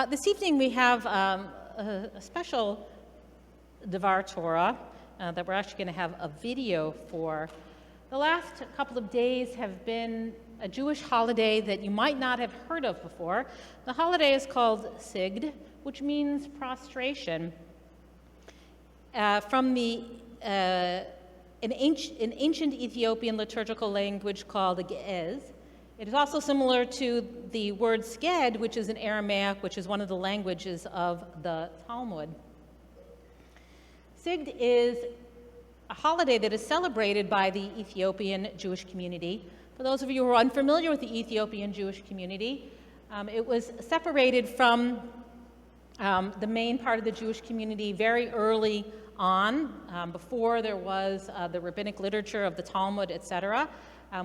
This evening we have a special Dvar Torah that we're actually going to have a video for. The last couple of days have been a Jewish holiday that you might not have heard of before. The holiday is called Sigda, which means prostration. From an ancient Ethiopian liturgical language called Ge'ez. It is also similar to the word sked, which is in Aramaic, which is one of the languages of the Talmud. Sigda is a holiday that is celebrated by the Ethiopian Jewish community. For those of you who are unfamiliar with the Ethiopian Jewish community, it was separated from the main part of the Jewish community very early on, before there was the rabbinic literature of the Talmud, etc.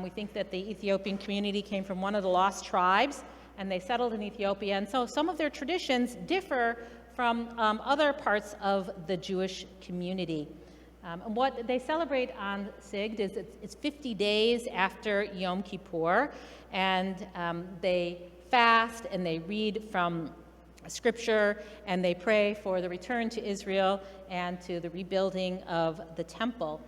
We think that the Ethiopian community came from one of the lost tribes, and they settled in Ethiopia. And so some of their traditions differ from other parts of the Jewish community. And what they celebrate on Sigda is it's 50 days after Yom Kippur, and they fast and they read from Scripture, and they pray for the return to Israel and to the rebuilding of the temple.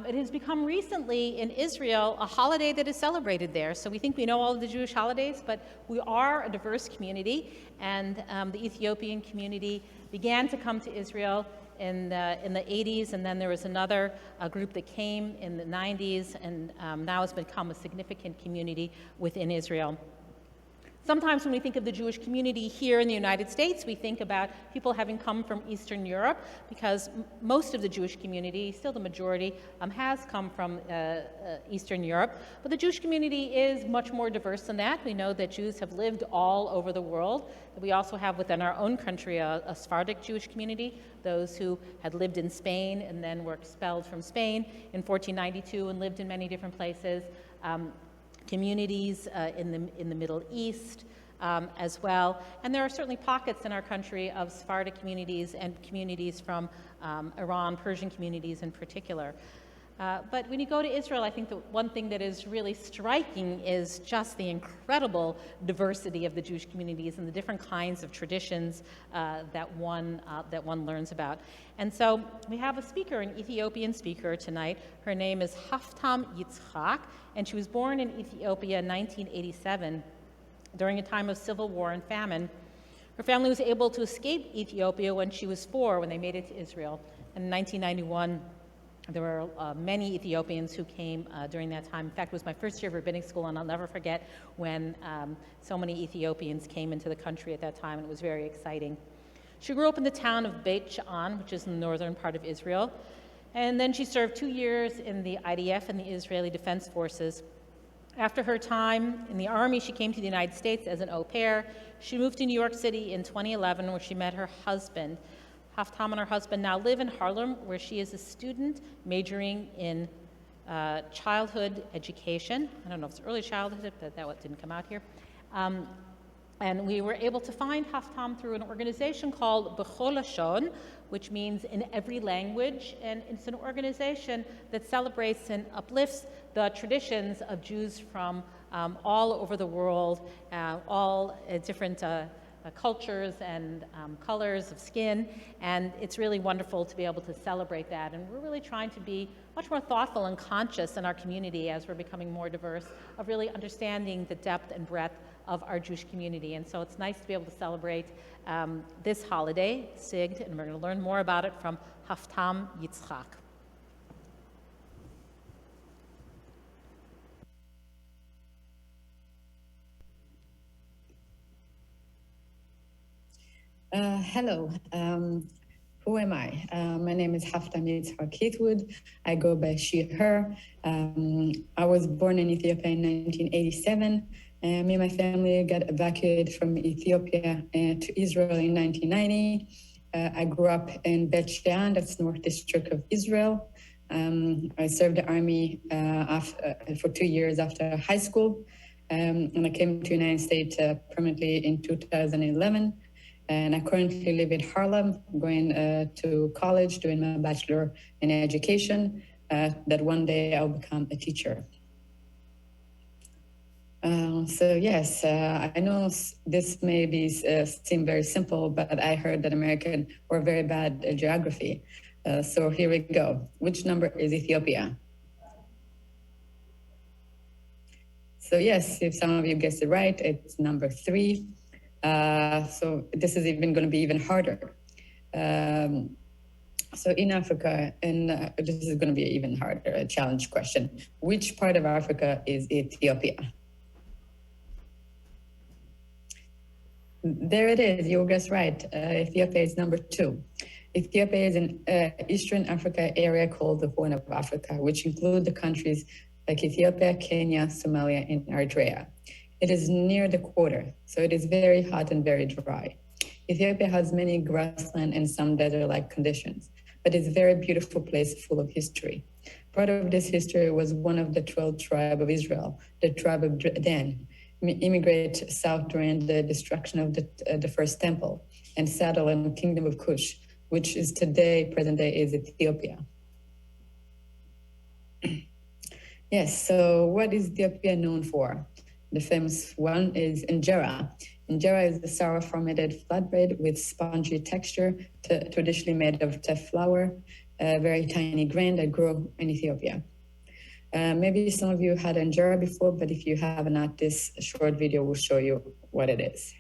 It has become recently in Israel a holiday that is celebrated there. So we think we know all of the Jewish holidays, but we are a diverse community, and the Ethiopian community began to come to Israel in the 80s, and then there was another group that came in the 90s, and now has become a significant community within Israel. Sometimes when we think of the Jewish community here in the United States, we think about people having come from Eastern Europe, because most of the Jewish community, still the majority, has come from Eastern Europe. But the Jewish community is much more diverse than that. We know that Jews have lived all over the world. We also have within our own country a Sephardic Jewish community, those who had lived in Spain and then were expelled from Spain in 1492 and lived in many different places. Communities in the Middle East as well. And there are certainly pockets in our country of Sephardic communities and communities from Iran, Persian communities in particular. But when you go to Israel, I think the one thing that is really striking is just the incredible diversity of the Jewish communities and the different kinds of traditions that one learns about. And so we have a speaker, an Ethiopian speaker tonight. Her name is Haftam Yizthak, and she was born in Ethiopia in 1987 during a time of civil war and famine. Her family was able to escape Ethiopia when she was 4, when they made it to Israel. And in 1991, there were many Ethiopians who came during that time. In fact, it was my first year of rabbinic school, and I'll never forget when so many Ethiopians came into the country at that time, and it was very exciting. She grew up in the town of Beit Sha'an, which is in the northern part of Israel, and then she served 2 years in the IDF and the Israeli Defense Forces. After her time in the Army, she came to the United States as an au pair. She moved to New York City in 2011, where she met her husband. Haftam and her husband now live in Harlem, where she is a student majoring in childhood education. I don't know if it's early childhood, but that didn't come out here. And we were able to find Haftam through an organization called B'chol Lashon, which means in every language. And it's an organization that celebrates and uplifts the traditions of Jews from all over the world, all different cultures and colors of skin, and it's really wonderful to be able to celebrate that. And we're really trying to be much more thoughtful and conscious in our community as we're becoming more diverse, of really understanding the depth and breadth of our Jewish community. And so it's nice to be able to celebrate this holiday, Sigda, and we're going to learn more about it from Haftam Yizthak. Hello, who am I? My name is Haftam Yizthak Heathwood. I go by she, her. I was born in Ethiopia in 1987. Me and my family got evacuated from Ethiopia to Israel in 1990. I grew up in Beit Shean, that's North District of Israel. I served the army for 2 years after high school. And I came to the United States permanently in 2011. And I currently live in Harlem, going to college, doing my bachelor in education, that one day I'll become a teacher. So yes, I know this may be seem very simple, but I heard that American were very bad at geography. So here we go. Which number is Ethiopia? So yes, if some of you guessed it right, it's number 3. So this is even going to be even harder. So in Africa, and this is going to be even harder, a challenge question. Which part of Africa is Ethiopia? There it is, you guessed right. Ethiopia is number 2. Ethiopia is an Eastern Africa area called the Horn of Africa, which include the countries like Ethiopia, Kenya, Somalia, and Eritrea. It is near the equator, so it is very hot and very dry. Ethiopia has many grassland and some desert-like conditions, but it's a very beautiful place full of history. Part of this history was one of the 12 tribes of Israel, the tribe of Dan, immigrate south during the destruction of the first temple and settle in the kingdom of Kush, which is today, present day, is Ethiopia. Yes, so what is Ethiopia known for? The famous one is injera. Injera is a sour fermented flatbread with spongy texture, traditionally made of teff flour, a very tiny grain that grow in Ethiopia. Maybe some of you had injera before, but if you have not, this short video will show you what it is.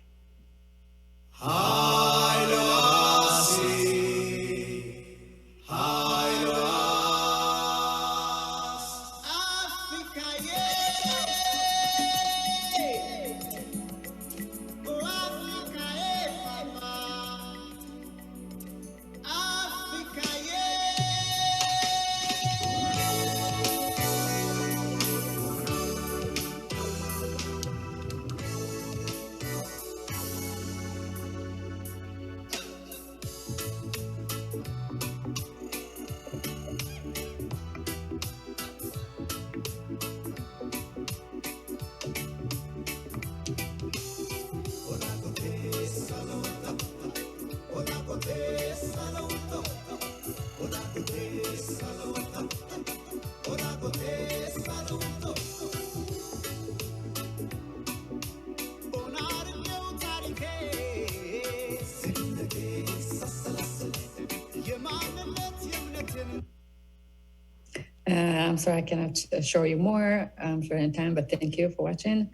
I'm sorry I cannot show you more for any time, but thank you for watching.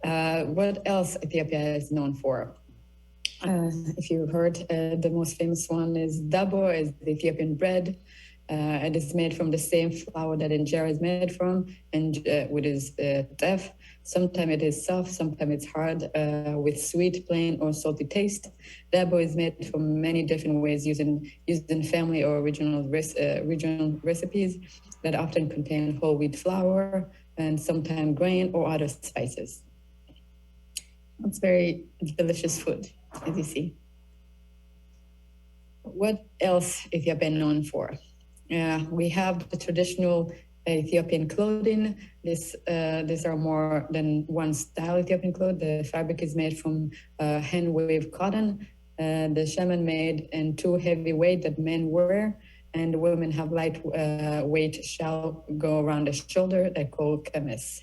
What else Ethiopia is known for? If you heard, the most famous one is dabo, is the Ethiopian bread. It is made from the same flour that injera is made from, and which is teff. Sometimes it is soft, sometimes it's hard, with sweet, plain, or salty taste. Dabo is made from many different ways, using family or regional recipes that often contain whole wheat flour and sometimes grain or other spices. It's very delicious food, as you see. What else is Ethiopia known for? We have the traditional Ethiopian clothing. These are more than one style Ethiopian clothing. The fabric is made from hand-wove cotton. The shaman made in too heavy weight that men wear, and the women have light weight shawl go around the shoulder that called kamis.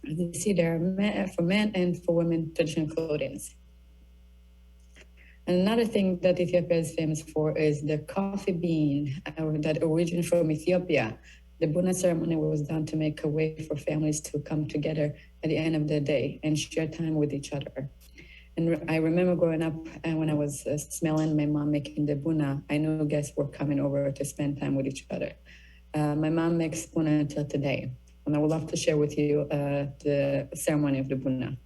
As you see, there are for men and for women traditional clothing. Another thing that Ethiopia is famous for is the coffee bean that originated from Ethiopia. The Buna ceremony was done to make a way for families to come together at the end of the day and share time with each other. And I remember growing up, and when I was smelling my mom making the Buna, I knew guests were coming over to spend time with each other. My mom makes Buna until today, and I would love to share with you the ceremony of the Buna.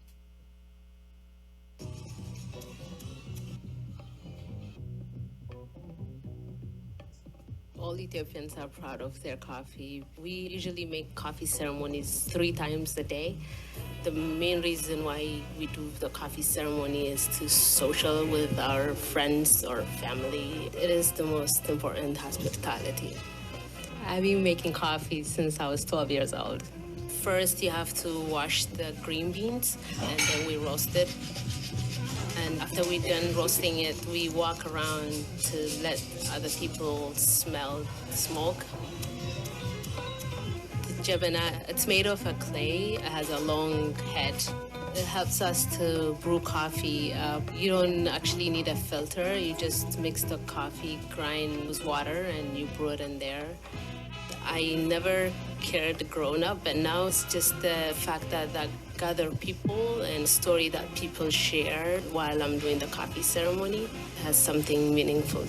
All Ethiopians are proud of their coffee. We usually make coffee ceremonies 3 times a day. The main reason why we do the coffee ceremony is to social with our friends or family. It is the most important hospitality. I've been making coffee since I was 12 years old. First, you have to wash the green beans, and then we roast it. And after we're done roasting it, we walk around to let other people smell the smoke. The jabana. It's made of a clay. It has a long head. It helps us to brew coffee. You don't actually need a filter. You just mix the coffee grind with water and you brew it in there. I never cared growing up, but now it's just the fact that gather people and story that people share while I'm doing the coffee ceremony has something meaningful.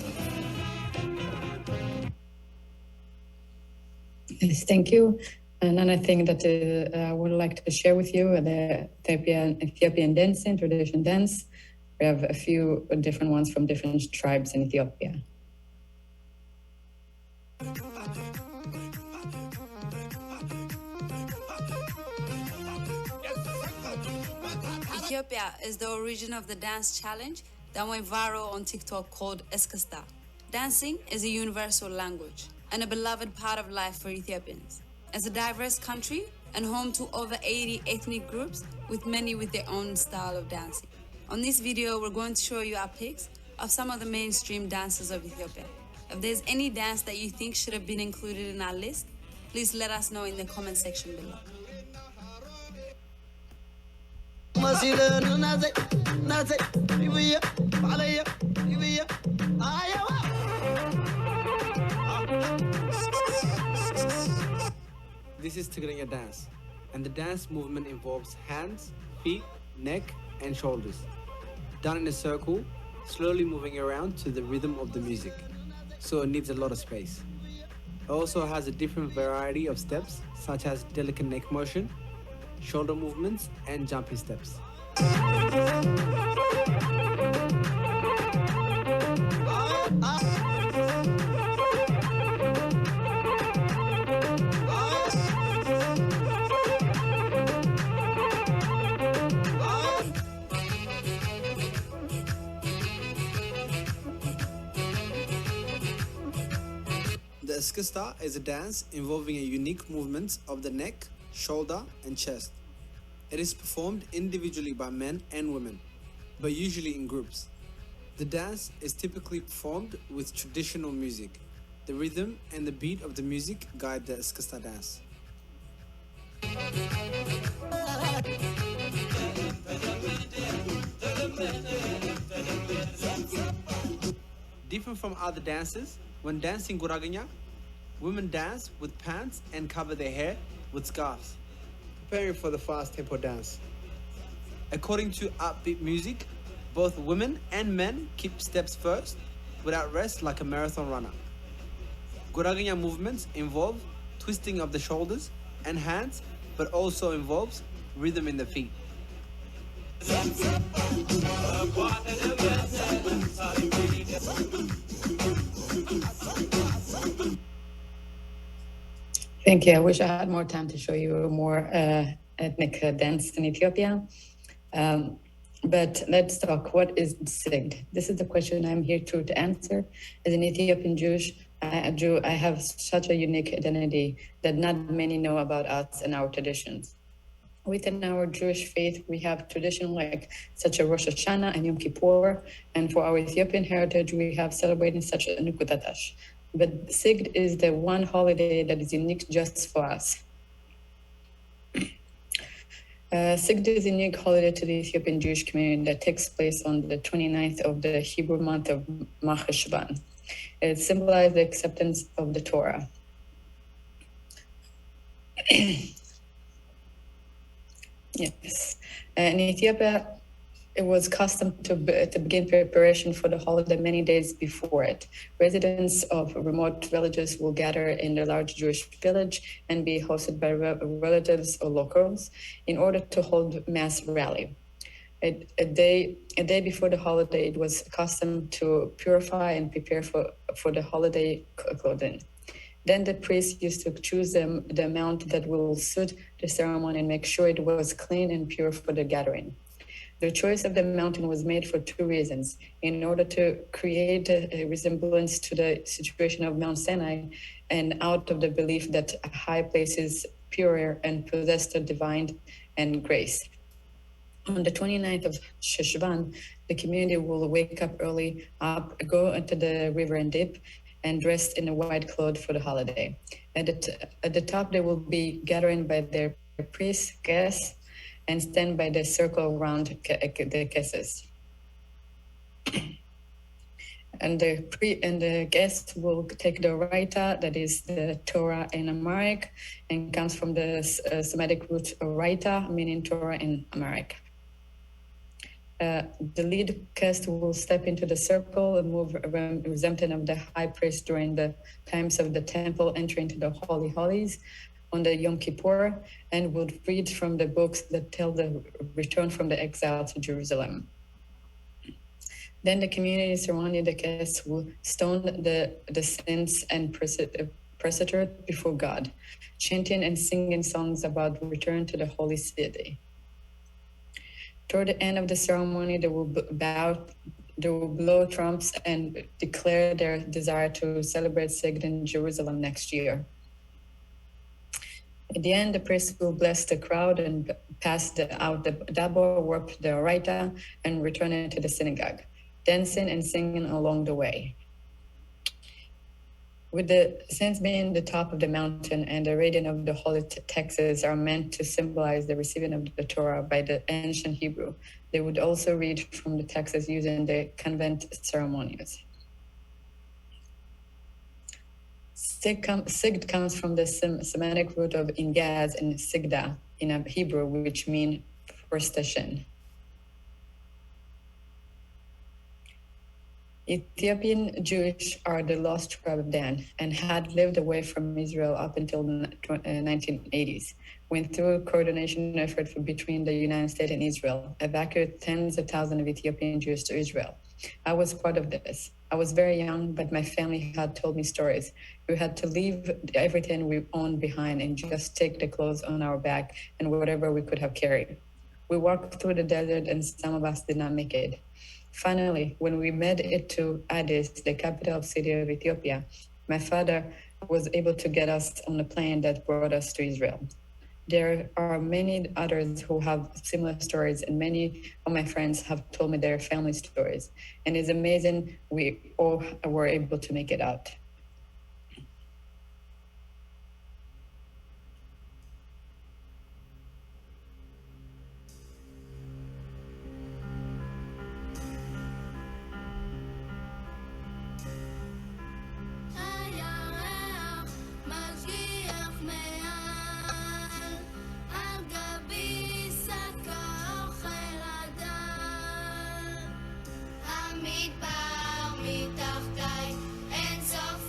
Yes, thank you. Another thing that I would like to share with you, the Ethiopian dancing, traditional dance. We have a few different ones from different tribes in Ethiopia. Ethiopia is the origin of the dance challenge that went viral on TikTok called Eskasta. Dancing is a universal language and a beloved part of life for Ethiopians. It's a diverse country and home to over 80 ethnic groups, with many with their own style of dancing. On this video, we're going to show you our pics of some of the mainstream dances of Ethiopia. If there's any dance that you think should have been included in our list, please let us know in the comment section below. This is Tigrinya dance, and the dance movement involves hands, feet, neck, and shoulders, done in a circle, slowly moving around to the rhythm of the music, so it needs a lot of space. It also has a different variety of steps, such as delicate neck motion, shoulder movements, and jumping steps. The Eskista is a dance involving a unique movement of the neck, shoulder, and chest. It is performed individually by men and women, but usually in groups. The dance is typically performed with traditional music. The rhythm and the beat of the music guide the Eskista dance. Different from other dances, when dancing Guraganya, women dance with pants and cover their hair with scarves, preparing for the fast tempo dance. According to upbeat music, both women and men keep steps first, without rest like a marathon runner. Guraganya movements involve twisting of the shoulders and hands, but also involves rhythm in the feet. Thank you. I wish I had more time to show you more ethnic dance in Ethiopia. But let's talk, what is Sigda? This is the question I'm here to answer. As an Ethiopian Jewish, I have such a unique identity that not many know about us and our traditions. Within our Jewish faith, we have traditions like such as Rosh Hashanah and Yom Kippur, and for our Ethiopian heritage, we have celebrating such as Nukutatash. But Sigda is the one holiday that is unique just for us. Sigda is a unique holiday to the Ethiopian Jewish community that takes place on the 29th of the Hebrew month of Shvan. It symbolizes the acceptance of the Torah. Yes. In Ethiopia, it was custom to begin preparation for the holiday many days before it. Residents of remote villages will gather in the large Jewish village and be hosted by relatives or locals in order to hold mass rally. A day before the holiday, it was custom to purify and prepare for the holiday clothing. Then the priest used to choose the amount that will suit the ceremony and make sure it was clean and pure for the gathering. The choice of the mountain was made for two reasons: in order to create a resemblance to the situation of Mount Sinai, and out of the belief that a high place is purer and possess the divine and grace. On the 29th of Sheshvan, the community will wake up early, go into the river and dip, and dressed in a white cloth for the holiday. At the top, they will be gathering by their priests, guests, and stand by the circle around the cases. And the guest will take the Raita, that is the Torah in Amharic, and comes from the Semitic root Raita, meaning Torah in Amharic. The lead guest will step into the circle and move representative of the high priest during the times of the temple entry into the Holy Holies on the Yom Kippur, and would read from the books that tell the return from the exile to Jerusalem. Then the community surrounding the guests will stone the saints and prostitute before God, chanting and singing songs about return to the holy city. Toward the end of the ceremony, they will blow trumps and declare their desire to celebrate Sigda in Jerusalem next year. At the end, the priest will bless the crowd and pass out the Dvar, warp the Raita, and return it to the synagogue, dancing and singing along the way. With the saints being the top of the mountain and the reading of the holy texts are meant to symbolize the receiving of the Torah by the ancient Hebrew, they would also read from the texts using the convent ceremonies. Sigd comes from the Semitic root of ingaz and Sigda in Hebrew, which mean forestation. Ethiopian Jewish are the lost tribe of Dan and had lived away from Israel up until the 1980s, when through a coordination effort between the United States and Israel, evacuated tens of thousands of Ethiopian Jews to Israel. I was part of this. I was very young, but my family had told me stories. We had to leave everything we owned behind and just take the clothes on our back and whatever we could have carried. We walked through the desert and some of us did not make it. Finally, when we made it to Addis, the capital city of Ethiopia, my father was able to get us on a plane that brought us to Israel. There are many others who have similar stories, and many of my friends have told me their family stories. And it's amazing we all were able to make it out. המדבר מתחתיי אין סוף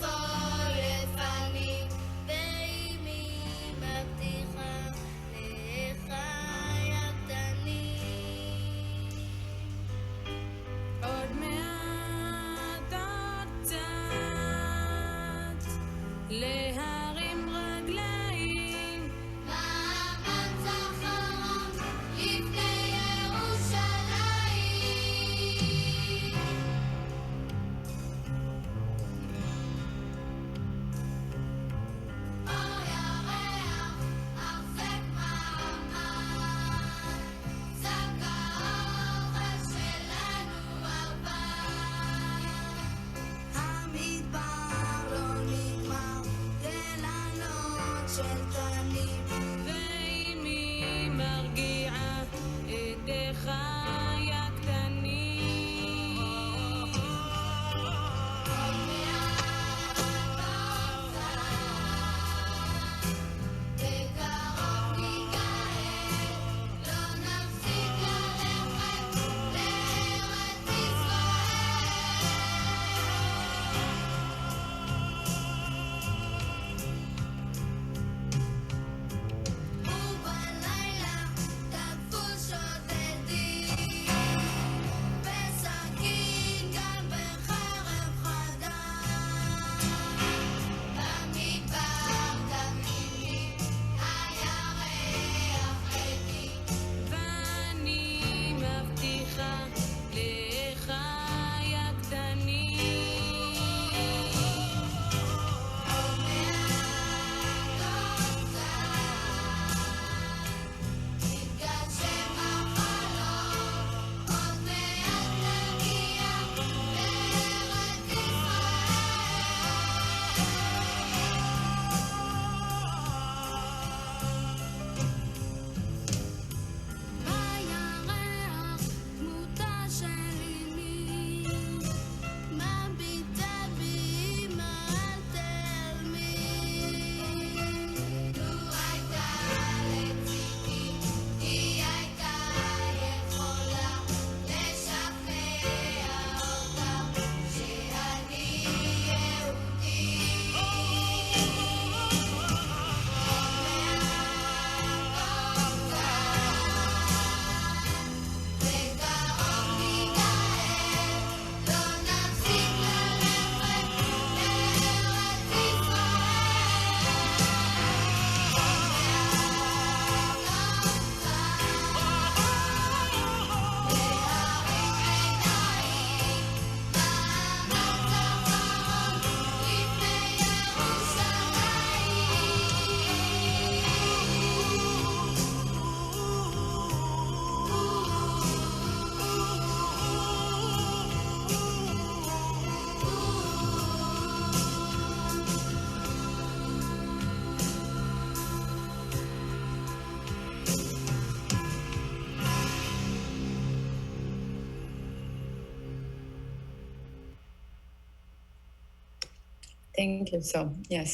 Thank you. So, yes.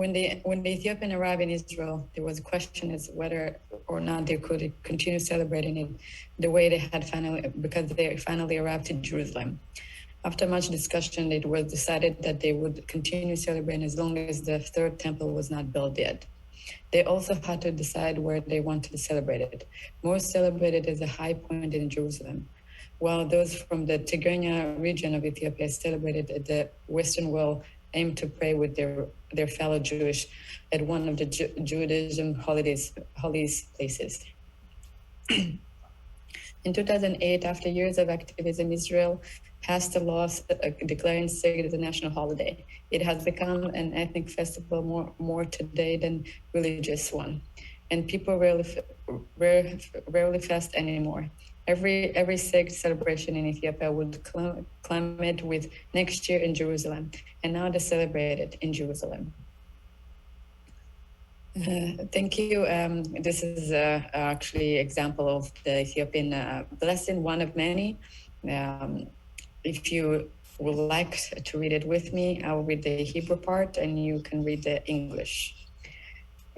When the Ethiopian arrived in Israel, there was a question as whether or not they could continue celebrating it the way they had because they finally arrived to Jerusalem. After much discussion, it was decided that they would continue celebrating as long as the third temple was not built yet. They also had to decide where they wanted to celebrate it. Most celebrated as a high point in Jerusalem, while those from the Tigrinya region of Ethiopia celebrated at the Western Wall, aimed to pray with their fellow Jewish at one of the Judaism holy places. In 2008, after years of activism, Israel passed a law declaring Sigda as a national holiday. It has become an ethnic festival more today than religious one, and people rarely fast anymore. Every Sigda celebration in Ethiopia would claim it with next year in Jerusalem, and now they celebrate it in Jerusalem. Thank you. This is actually example of the Ethiopian blessing, one of many. If you would like to read it with me, I will read the Hebrew part and you can read the English.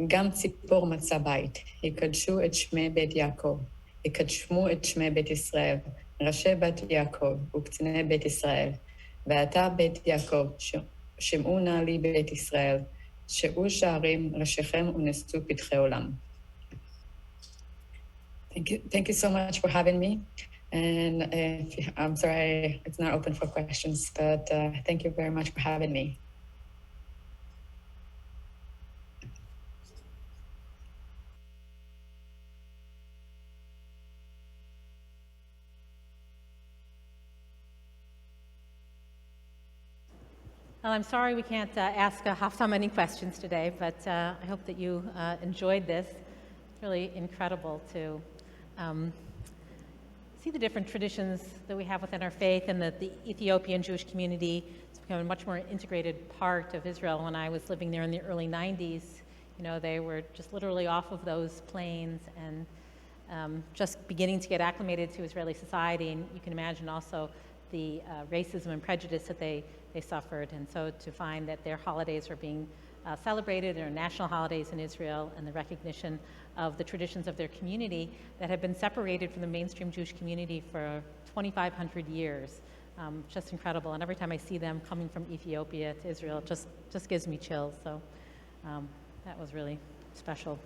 גם ציפור מצא בית, יקדשו את שמי בית יעקב, יקדשמו את שמי בית ישראל, ראשי בית יעקב וקציני בית ישראל, ואתה בית יעקב, שמעו נא לי בית ישראל, שאו שערים ראשיכם ונשאו פתחי עולם. Thank you so much for having me. And I'm sorry it's not open for questions, but thank you very much for having me. Well, I'm sorry we can't ask Haftam any questions today, but I hope that you enjoyed this. It's really incredible to see the different traditions that we have within our faith, and that the Ethiopian Jewish community has become a much more integrated part of Israel. When I was living there in the early 90s, they were just literally off of those planes and just beginning to get acclimated to Israeli society. And you can imagine also the racism and prejudice that they suffered. And so to find that their holidays are being celebrated, their national holidays in Israel, and the recognition of the traditions of their community that have been separated from the mainstream Jewish community for 2,500 years. Just incredible. And every time I see them coming from Ethiopia to Israel, it just gives me chills. So that was really special.